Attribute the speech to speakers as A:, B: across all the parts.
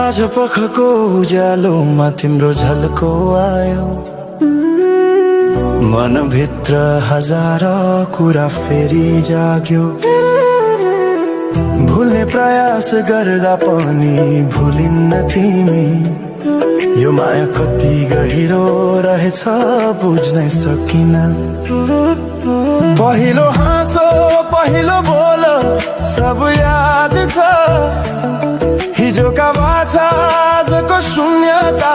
A: साँझ पखको उज्यालोमा तिम्रो झल्को आयो, मनभित्र हजार कुरा फेरि जाग्यो। भुल्ने प्रयास गर्दा पनि भुलिन्न तिमी, यो माया कति गहिरो रहेछ बुझ्नै सकिन। पहिलो हाँसो पहिलो बोल सब याद छ, हिजोका बाछा आजको शून्यता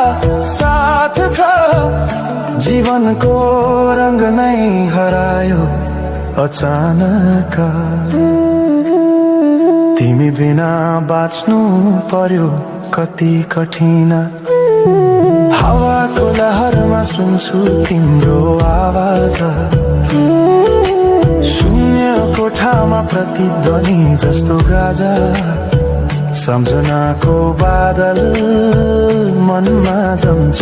A: साथ छ। जीवनको रंग नै हरायो अचानक, तिमी बिना बाँच्नु पर्यो कति कठिन। हावाको लहरमा सुन्छु तिम्रो आवाज, शून्य कोठामा प्रतिध्वनि जस्तो गाजा। सम्झनाको बादल मनमा जम्छ,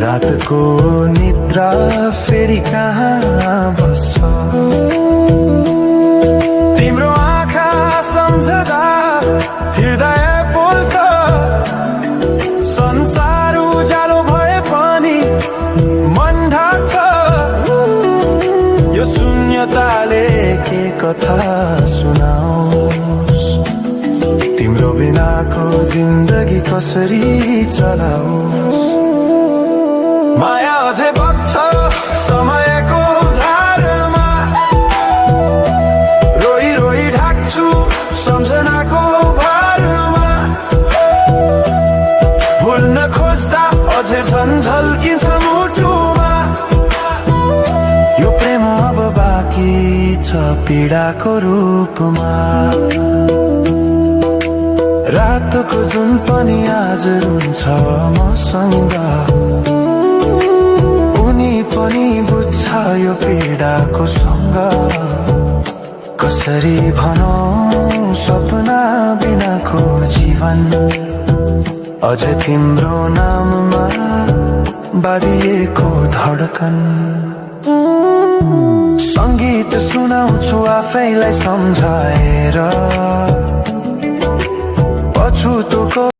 A: रातको निद्रा फेरि कहाँ बस्छ। तिम्रो आँखा सम्झदा हृदय बोल्छ, संसार उज्यालो भए पनि मन ढाक्छ। यो शून्यताले के कथा सुनाओस्, तिम्रो बिनाको जिन्दगी कसरी चलाओस्। माया अझै बग्छ समयको धारमा, रोई रोई ढाक्छु सम्झनाको भारमा। भुल्न खोज्दा अझै झल्किन्छ मुटुमा, यो प्रेम अब बाँकी छ पीडाको रूपमा। रातको जुन पनि आज रुन्छ मसँग, उनी पनि बुझ्छ यो पीडाको सँग। कसरी भनौं सपना बिनाको जीवन, अझ तिम्रो नाममा बाँधिएको धडकन। संगीत सुनाउँछु आफैलाई सम्झाएर, पछुतोको